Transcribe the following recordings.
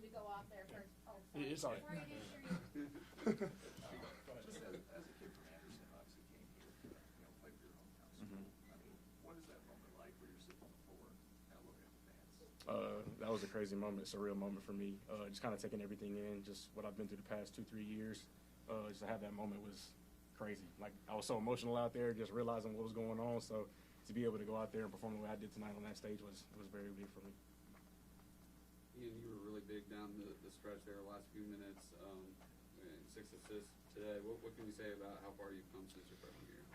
to go off there first. Oh, It's all right. Sorry, I didn't hear you. Just as a kid from Anderson, obviously came here, played for your hometown school. I mean, what is that moment like where you're sitting on the floor and looking at the fans? That was a crazy moment, surreal moment for me. Just kind of taking everything in, just what I've been through the past 2-3 years. Just to have that moment was crazy. Like, I was so emotional out there, just realizing what was going on. So to be able to go out there and perform the way I did tonight on that stage was very big for me. Ian, you were really big down the stretch there, last few minutes, and 6 assists today. What can you say about how far you've come since your freshman year?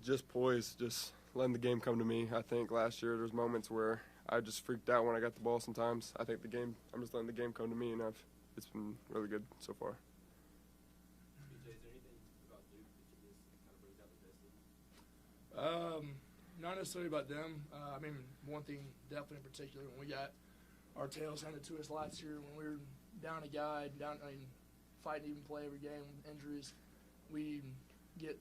Just poised, just letting the game come to me. I think last year there was moments where I just freaked out when I got the ball sometimes. I think I'm just letting the game come to me, and it's been really good so far. PJ, is there anything about Duke that you just kind of brings out the best in you? Not necessarily about them. I mean, one thing definitely in particular, when we got our tails handed to us last year, when we were down a guy, fighting to even play every game, injuries, we get,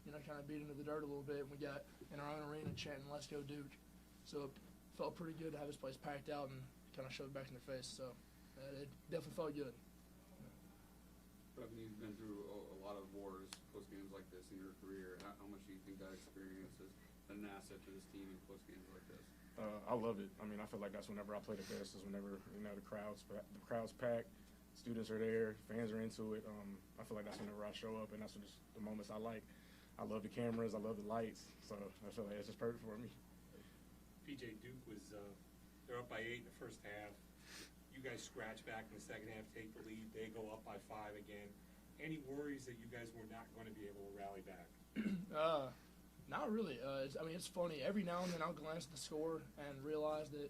kind of beat into the dirt a little bit, and we got in our own arena chanting, "Let's go Duke." So it felt pretty good to have this place packed out and kind of shove it back in their face. So it definitely felt good. Brevin, you've been through a lot of wars, close games like this in your career. How much do you think that experience has been an asset to this team in close games like this? I love it. I mean, I feel like that's whenever I play the best is whenever, the crowd's packed, students are there, fans are into it. I feel like that's whenever I show up, and that's just the moments I like. I love the cameras, I love the lights, so I feel like it's just perfect for me. PJ, Duke was, they're up by 8 in the first half. You guys scratch back in the second half, take the lead, they go up by 5 again. Any worries that you guys were not going to be able to rally back? Not really. It's funny. Every now and then I'll glance at the score and realize that,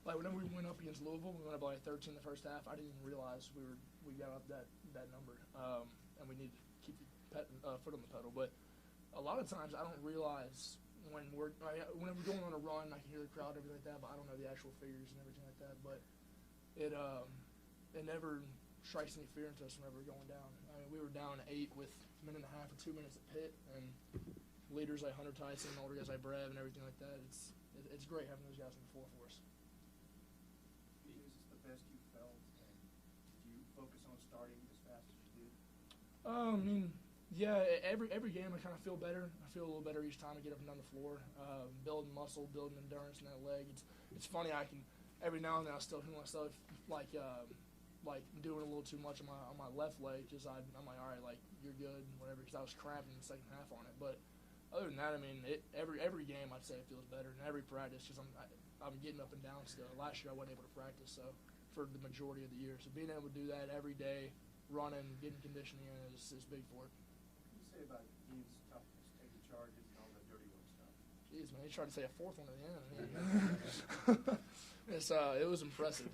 like, whenever we went up against Louisville, we went up by 13 in the first half. I didn't even realize we got up that number, and we needed to keep the foot on the pedal. But a lot of times I don't realize whenever we're going on a run, I can hear the crowd, everything like that, but I don't know the actual figures and everything like that. But it never strikes any fear into us whenever we're going down. I mean, we were down 8 with a minute and a half or 2 minutes at pit, and leaders like Hunter Tyson, older guys like Brev, and everything like that. It's great having those guys on the floor for us. Is this the best you felt? And did you focus on starting as fast as you did? Yeah. Every game I kind of feel better. I feel a little better each time I get up and down the floor. Building muscle, building endurance in that leg. It's funny. I can every now and then I still feel myself like doing a little too much on my left leg. Just I'm like, all right, like, you're good, whatever. Because I was cramping in the second half on it, but. Other than that, I mean, every game I'd say it feels better, and every practice, because I'm getting up and down still. Last year I wasn't able to practice, so for the majority of the year, so being able to do that every day, running, getting conditioning in is big for it. What do you say about Ian's toughness, taking charges, and all that dirty work stuff? Jeez, man, he tried to say a fourth one at the end. It was impressive.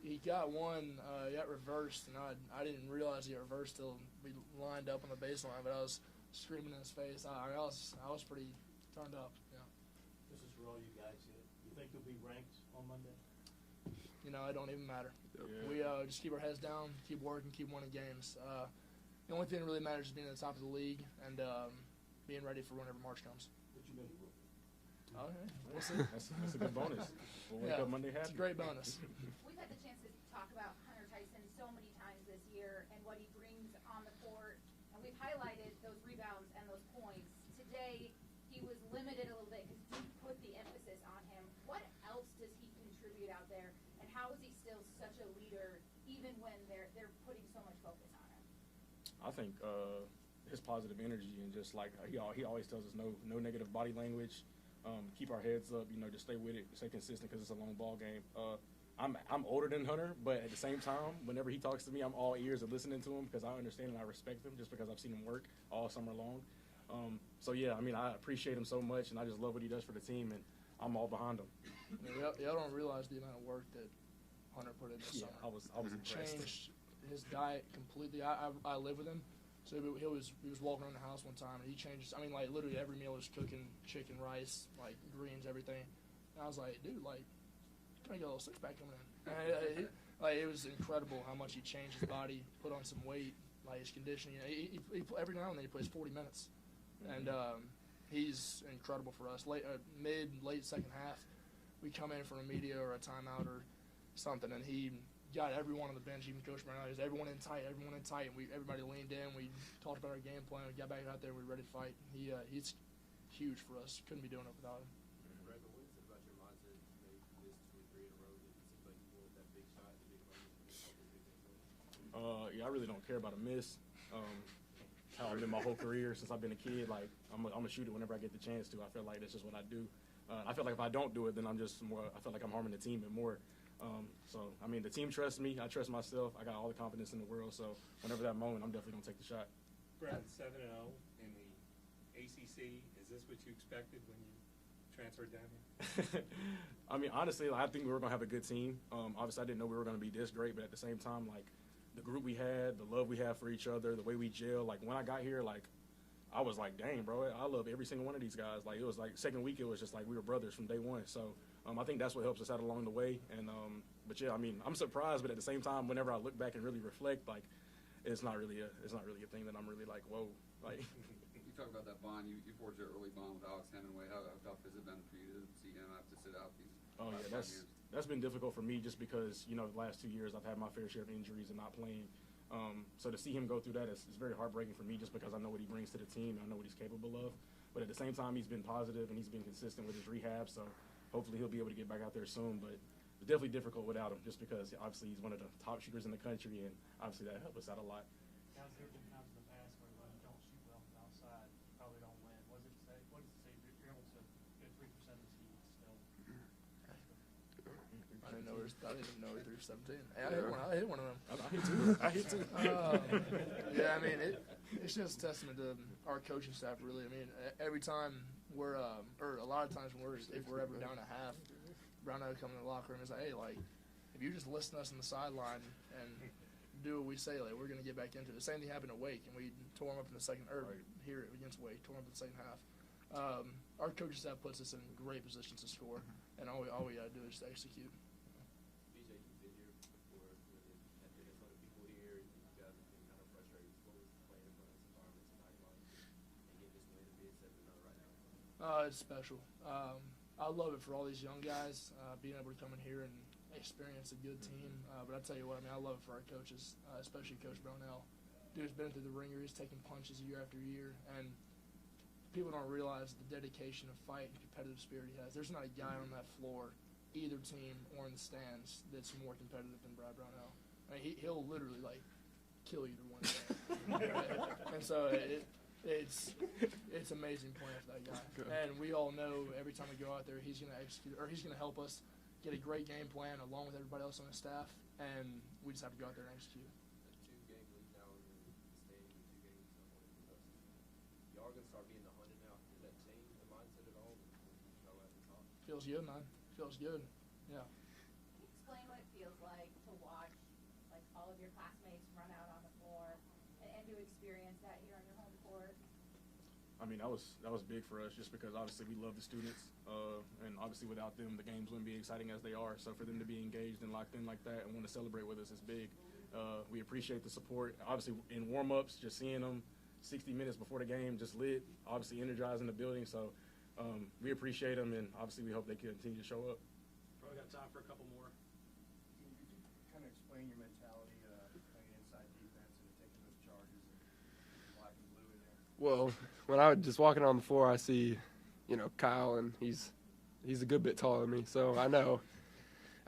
He got one, got reversed, and I didn't realize he got reversed till we lined up on the baseline, but I was screaming in his face. I was pretty turned up. Yeah. This is for all you guys. You think you'll be ranked on Monday? It don't even matter. Yeah. We just keep our heads down, keep working, keep winning games. The only thing that really matters is being at the top of the league and being ready for whenever March comes. What you mean? Okay, we'll see. That's a good bonus. We'll wake up Monday happy. It's a great bonus. We've had the chance to talk about Hunter Tyson so many times this year and what he brings on the court, and we've highlighted those rebounds and those points. Today, he was limited a little bit because Duke put the emphasis on him. What else does he contribute out there, and how is he still such a leader even when they're putting so much focus on him? I think his positive energy and just like he always tells us no negative body language. Keep our heads up, just stay with it, stay consistent because it's a long ball game. I'm older than Hunter, but at the same time, whenever he talks to me, I'm all ears and listening to him because I understand and I respect him just because I've seen him work all summer long. So yeah, I mean, I appreciate him so much, and I just love what he does for the team, and I'm all behind him. Y'all don't realize the amount of work that Hunter put in this summer. I was impressed. Changed his diet completely. I live with him. So he was walking around the house one time, and he changed. I mean, like, literally every meal was cooking chicken, rice, like, greens, everything. And I was like, dude, like, can I get a little six-pack coming in? And it was incredible how much he changed his body, put on some weight, like, his conditioning. He every now and then he plays 40 minutes. And he's incredible for us. Late second half, we come in for a media or a timeout or something, and he got everyone on the bench, even Coach Brown. Everyone in tight, and everybody leaned in. We talked about our game plan. We got back out there. We were ready to fight. He's huge for us. Couldn't be doing it without him. Brevin, what is it about your mindset? You know, you missed 2 or 3 in a row. That it seems like you want that big shot, the big moment. Yeah, I really don't care about a miss. How I've been my whole career since I've been a kid. Like I'm a shooter whenever I get the chance to. I feel like that's just what I do. I feel like if I don't do it, then I feel like I'm harming the team more. So I mean, the team trusts me. I trust myself. I got all the confidence in the world. So whenever that moment, I'm definitely gonna take the shot. Brad, 7-0 in the ACC. Is this what you expected when you transferred down here? I mean, honestly, I think we were gonna have a good team. Obviously, I didn't know we were gonna be this great, but at the same time, like the group we had, the love we have for each other, the way we gel. Like when I got here, like I was like, dang, bro, I love every single one of these guys. Like it was like second week, it was just like we were brothers from day one. So I think that's what helps us out along the way. And but yeah, I mean, I'm surprised, but at the same time, whenever I look back and really reflect, like it's not really a thing that I'm really like, whoa, like. You talk about that bond. You forged an early bond with Alex Hemingway. How tough has it been for you to see him have to sit out these? Oh yeah, that's been difficult for me just because the last 2 years I've had my fair share of injuries and not playing. So to see him go through that is very heartbreaking for me just because I know what he brings to the team and I know what he's capable of. But at the same time, he's been positive and he's been consistent with his rehab. So hopefully he'll be able to get back out there soon. But it's definitely difficult without him just because obviously he's one of the top shooters in the country and obviously that helped us out a lot. Now, there have been times in the past where when you don't shoot well from outside, you probably don't win. What does it say? You're able to get 3% of the team still. I didn't even know we were 17. Hey, I hit one of them. I hit two. Yeah, I mean, it's just a testament to our coaching staff, really. I mean, every time we're, or a lot of times if we're ever down a half, Brown would come in the locker room and say, hey, like, if you just listen to us on the sideline and do what we say, like, we're going to get back into it. The same thing happened at Wake, and we tore them up in the second, here against Wake, tore them up in the second half. Our coaching staff puts us in great positions to score, and all we got to do is just execute. PJ, you've been here before. Had been in front of people here. You guys have been kind of frustrated. What was playing in front of this environment tonight like? And get this win and be at 7-0 right now? It's special. I love it for all these young guys, being able to come in here and experience a good team. But I tell you what, I mean, I love it for our coaches, especially Coach Brownell. Dude's been through the ringer. He's taking punches year after year, and people don't realize the dedication of fight and competitive spirit he has. There's not a guy on that floor, either team or in the stands, that's more competitive than Brad Brownell. I mean, he'll literally like kill either one of them. And so it's amazing playing for that guy. And we all know every time we go out there, he's going to execute, or he's going to help us get a great game plan along with everybody else on the staff, and we just have to go out there and execute. A 2-game lead now in the standing, 2 games on one of the best. Y'all going to start being the hunted now. Does that change the mindset at all? Y'all at the top? Feels good, man. Feels good. Yeah. Explain what it feels like to watch like all of your classmates run out on the floor and to experience that here on your home court. I mean, that was big for us just because obviously we love the students, and obviously without them, the games wouldn't be exciting as they are. So for them to be engaged and locked in like that and want to celebrate with us is big. We appreciate the support. Obviously, in warm-ups, just seeing them 60 minutes before the game, just lit, obviously energizing the building. So we appreciate them, and obviously we hope they continue to show up. Probably got time for a couple more. Could you kind of explain your mentality playing inside defense and taking those charges and black and blue in there? Well, when I was just walking on the floor, I see, Kyle, and he's a good bit taller than me. So I know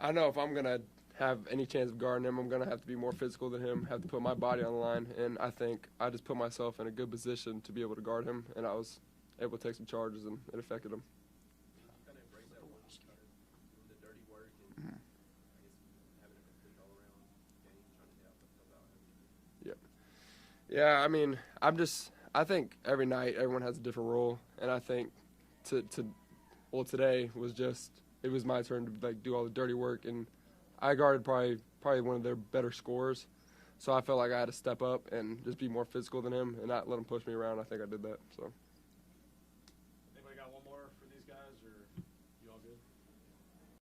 if I'm gonna have any chance of guarding him, I'm gonna have to be more physical than him, have to put my body on the line, and I think I just put myself in a good position to be able to guard him, and I was able to take some charges, and it affected him. You kind of embrace that one, doing the dirty work and I guess having a complete all-around game, trying to help out everything. Yeah, I mean, I think every night everyone has a different role, and I think today it was my turn to do all the dirty work, and I guarded probably one of their better scorers, so I felt like I had to step up and just be more physical than him and not let him push me around. I think I did that. So.